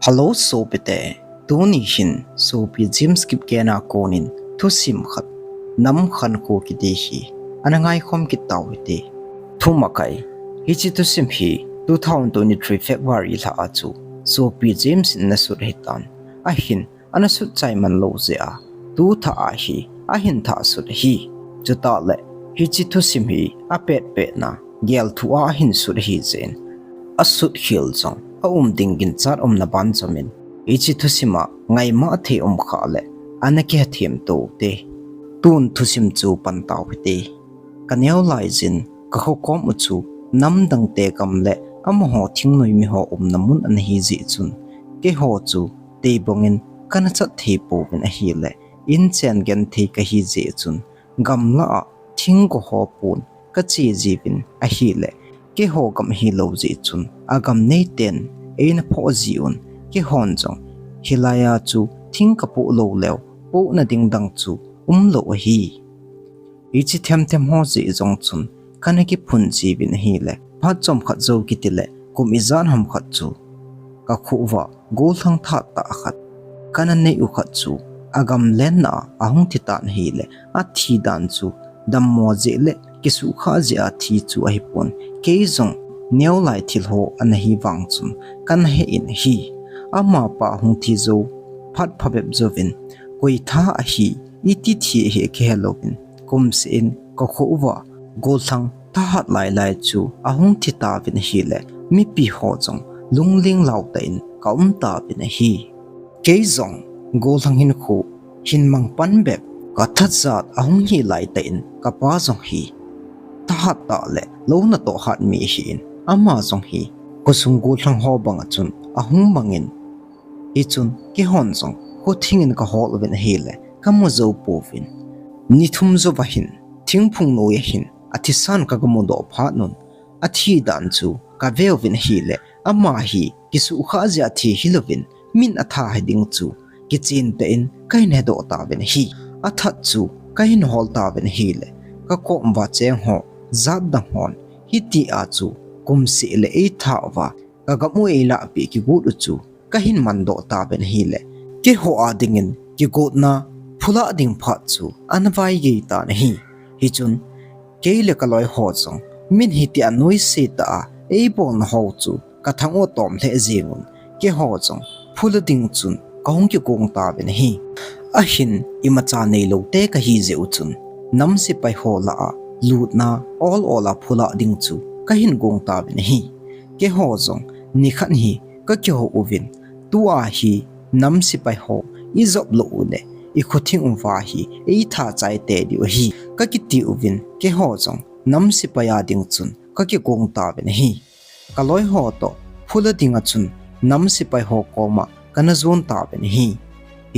Hello Sopite, Tuni Hin, Sopi James Kipgen Konin, Thusim Khat, Nam Khankho Kidehi, Anangai Hom Kitawiti, Thumakai, Hichi Thusim Hi, 2023 February La Atu, Sopi James in Nasur Hitan, Ahin, Anasut Simon Lozea, Tuta Ahi, Ahin Ta Sud Hi, Jutale, Hichi Thusim Hi, Apet Petna, Gel to Ahin Sud Hi Zen, Asut Hilzong. Dingin chat na ban chamin ichi thusima ngai ma the khale anake thim to te tun thusim chu pan taw te kaneu lai jin ka ho kom chu nam dang te kam le am ho thing noi mi ho namun an hi ji chun ke ho chu te bongin kana chat the po bin a hi le in chen gen the ka hi ji chun gam la thing ko ho pun ka chi ji bin a hi le ke ho gam hi lo ji chun agam nei ten ein pho jiun ke hon chong hilaya chu thing ka pu lo lew pu na ding dang chu lo hi ichi them ho ji jong chun kana ki phun ji bin hi le pha chom khat zo ki tile kum izan ham khat chu ka khuwa gol thang tha ta khat kana nei u khat chu agam len na ahung thi tan hi le a thi dan chu dam mo je le ki su kha je a thi chu a hi pon ke zong neo lai thil ho an hi wang chun kan he in hi ama pa hung thi zo phat phabep zovin koi tha a hi iti thi he ke helopin kum se in ko khowa gol thang ta hat lai lai chu ahung thi ta vin hi le mi pi ho chong lungling lau ta in kaum ta bin hi ke zong gol thang hin khu hin mang pan bep ka that zat ahung hi lai ta in ka pa zong hi ta hat ta le lo na to hat mi hi in ama zong hi kusung gol thang ho bang chun ahung bangin I chun ke hon zong ko thingin ka hol ven hi le kamo zo povin ni thum zo bahin thingphung no ye hin athi san ka gamo do pha nun athi dan chu ka velvin hi le ama hi kisu kha ja thi hilovin min atha heding chu kichin te in kai ne do ta ven hi atha chu kai in hol ta ven hi le ka ko mwa cheng ho zat dang hon hi ti a chu kum si le e tha wa ka gamu e la pi ki gu chu KAHIN mando ta ben hi le ke ho a dingin ki got na phula ding pha chu anwai ge ta na hi chun ke le ka loi ho chong min hi ti anoi se ta e bon ho chu ka thang o tom le jingun ke ho chong phula ding chun kong ki kong ta ben hi a hin ima cha nei lo te ka hi je u chun nam si pai ho la lut na all ola phula ding chu KAHIN gong ta ben hi ke ho chong ni khan hi ka ki ho uvin tua hi nam si pai ho I zob lo ne I khothing umwa hi e tha chai te di hi ka ki ti uvin ke ho chong nam si pa ya ding chun ka ki gong ta ben hi ka loi ho to phula dinga chun nam si pai ho ko ma kana zon ta ben hi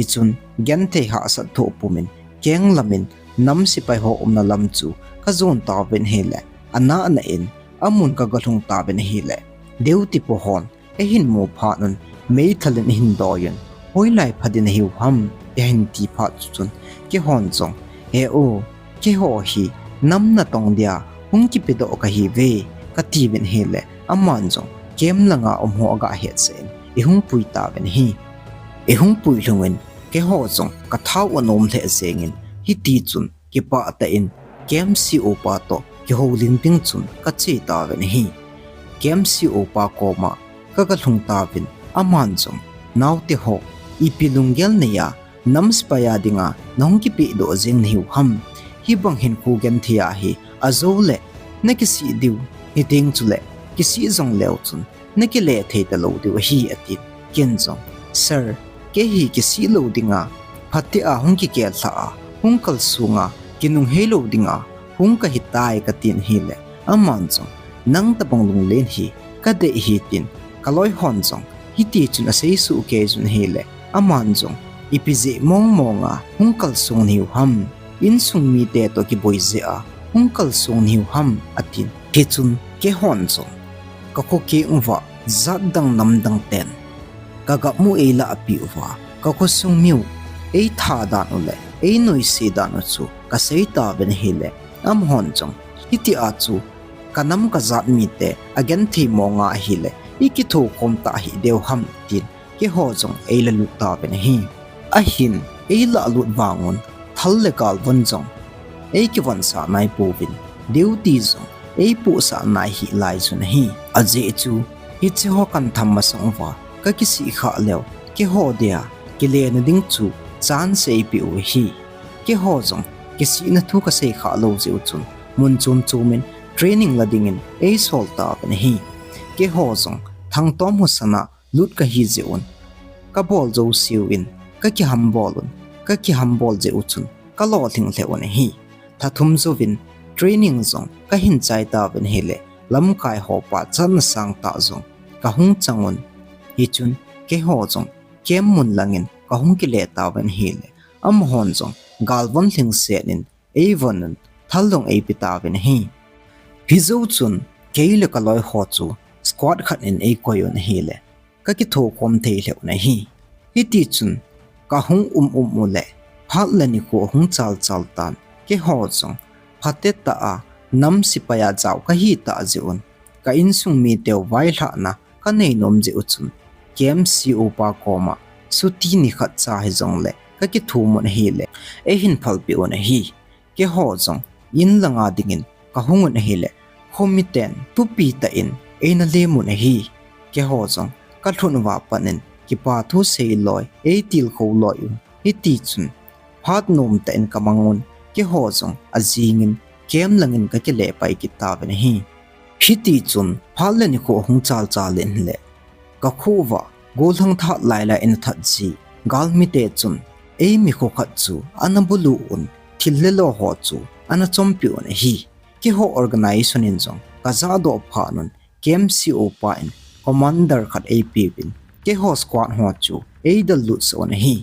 I chun gen the ha sa tho pumin keng lamin nam si pai ho na lam chu ka zon ta ben hi le ana na in amun ka galung ta ben hi le deuti po hon e hin mo pha nun mei thalin hin doyen hoi lai phadin hiu ham e hin ti pha chun ke hon chong e o ke ho hi nam na tong dia hung ki pe do ka hi ve ka ti ben he le aman chong kem langa ho ga he sen e hung pui ta ben hi e hung pui lungen ke ho chong ka thau anom the sengin hi ti chun ki pa ta in kem si o pa to ki ho ling ting chun ka che ta ben hi kem si o pa ko ma ka ka thung ta bin aman chong naw te ho ipilunggel ne ya namspaya dinga nong ki pi do jing hiu ham hi bang hin khu gen thia hi azole ne ki si diu hi ting chule ki si zong leo chun ne ki le thei ta lo diu hi ati ken chong sir ke hi ki si lo dinga phatti a hung ki ke tha hung kal sunga kinung he lo dinga hung ka hi tai ka tin hi le aman chong nang ta bang lung len hi ka de hi tin kaloi hon chong hi ti chun a sei su ke chun hi le aman chong ipize mong monga hungkal sung niu ham in sung mi te to ki boize a hungkal sung niu ham atin ke chun ke hon chong ka ko ke uwa zat dang nam dang ten ka ga mu e la api uwa ka ko sung miu e tha da no le e noi se da no chu ka sei ta ben hi le am hon chong hi ti a chu kanam ka zat mi te again thi monga hi le iki thu khom ta hi deu ham tin ke ho jong ei la lut ta ben hi a hin ei la lut wangun thal le kal von jong ei ki von sa nai pu bin duty jong ei pu sa nai hi lai chun hi a je chu hi che ho kan tham ma song wa ka ki si kha lew ke ho dia ke le na ding chu chan se pi u hi ke ho jong ke si na thu ka se kha lo je chun mun chum chumin training la dingin ei sol ta ben hi ke ho jong thang tom hu sana lut ka hi je un ka bol zo siu in ka ki ham bolun ka ki ham bol je uchun ka lo thing le on hi tha thum zo vin training zong ka hin chai ta ben hele lam kai ho pa chan sang ta zong ka hung changun hi chun ke ho zong kem mun langin ka hung ki le ta ben hele am hon zong gal von thing se nin ei vonun thalong ei pita ben hi hi zo chun keile ka loi ho chu squad khat in ei koyon hele ka ki tho kom thei le na hi hi ti chun ka hung mu le phat la ni ko hung chal chal tan ke ho chong phate ta a nam sipaya jaw ka hi ta jiun ka in sung mi teu vai hla na ka nei nom ji uchun kem si upa koma suti ni khat cha hi jong le ka ki thu mon hi le e hin phal pi on hi ke ho jong in langa dingin ka hungun hi le homiten tu pi ta in e na le mun hi ke ho jong ka thun wa panin ki pa thu sei loi e til kho loi hi ti chun phat nom ta in kamangun ke ho jong azingin kem langin ka ke le pai ki ta ben hi hi ti chun phal le ni ko hung chal chal len le ka khuwa gol thang tha lai la in that ji gal mi te chun Eimi ko khat chu anabulu un thil le lo ho chu ana chompi on hi ke ho organization in jong ka za do phanun kem si opa in commander khat ap bin ke ho squad ho chu e the luts on hi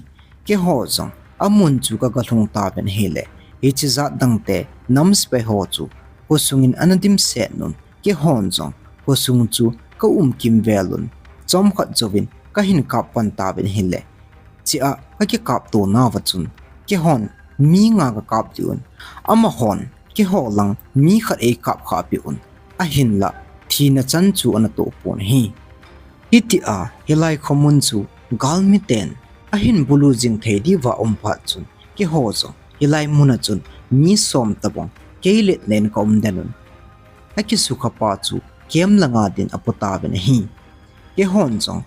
ke ho jong amun chu ka galung ta ben hele e chi za dang te nam spe ho chu ko sungin anadim se nun ke hon jong ko sung chu ka kim velun chom khat jovin ka hin kap pan ta ben hele chi a ka ki kap to na wa chun ke hon mi nga ka kap tiun ama hon ke ho lang mi khat e kap kha pi un a hin la thina chan chu ana to pon hi iti a helai khomun chu galmi ten a hin bulu jing thei di wa pha chun ke ho zo helai muna chun mi som tabong keile nen kom denun a ki su kha pa chu kem langa din apota ben hi ke hon jong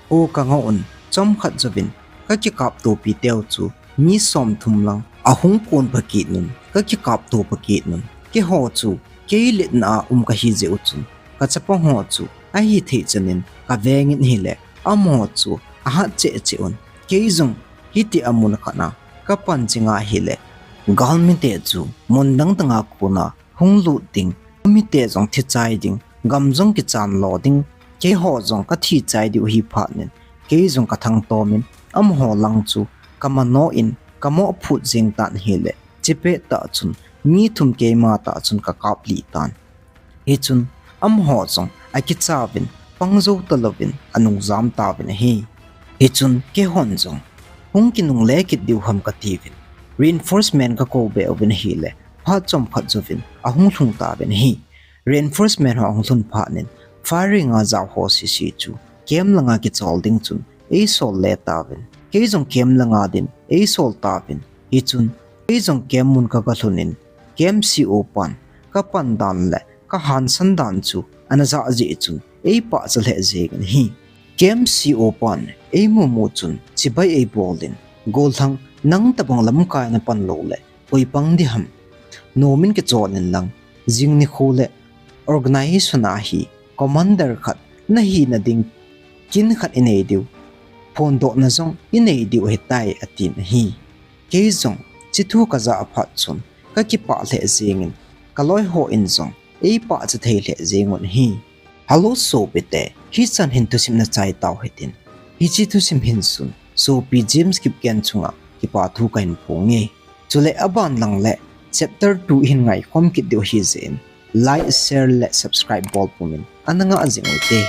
o ka nga un chom khat jovin ka ki kap to pi teu chu mi som thum lang a hung kon phaki nun ka ki kap to phaki nun ke ho chu keile na ka hi je uchun ka chapa ho chu a hi thei chanin ka vengin hi le amo chu a ha che che un keizung hi ti amun khana ka pan chinga hi le galmi te chu mondang tanga kuna hung lu ting mi te jong thi chai ding gam jong ki chan lo ding ke ho jong ka thi chai di hi pha nen keizung ka thang to min am ho lang chu kama no in kamo phut jing tan hi le chipe ta chun mi thum ke ma ta chun ka kap li tan e chun am ho chong a ki chawin pangzo talovin anung zam ta ben hi e chun ke hon jong hung ki nung le ki diu ham ka tivin reinforcement ka ko be oven hi le pha chom phat jovin a hung thung ta ben hi reinforcement ho hung thun pha nen firing a zaw ho si chu kem langa ki chol ding chun e sol le ta ben ke jong kem langa din e sol ta ben e chun e jong kem mun ka ka thunin kem si opan ka pan dan le ka han san dan chu ana za ji chun e pa chale je gan hi kem si opan e mu chun chibai e bolin gol thang nang tabang lam ka na pan lo le oi pang di ham nomin ke chonin lang jing ni khole organization a hi commander khat na hi na ding kin khat inei diu phone do na jong inei diu he tai atin hi ke jong chi thu ka za phat chun ka ki pa le jingin ka loi ho in jong e pa cha thei le jingon hi halo so bete hi chan hin thusim na chai taw hetin hi chi thusim hin sun sopi james Kipgen chunga KIPATHU kain phonge chule aban lang le chapter 2 hin ngai khom ki deu hi zen like share le subscribe bol pumin ananga ajingote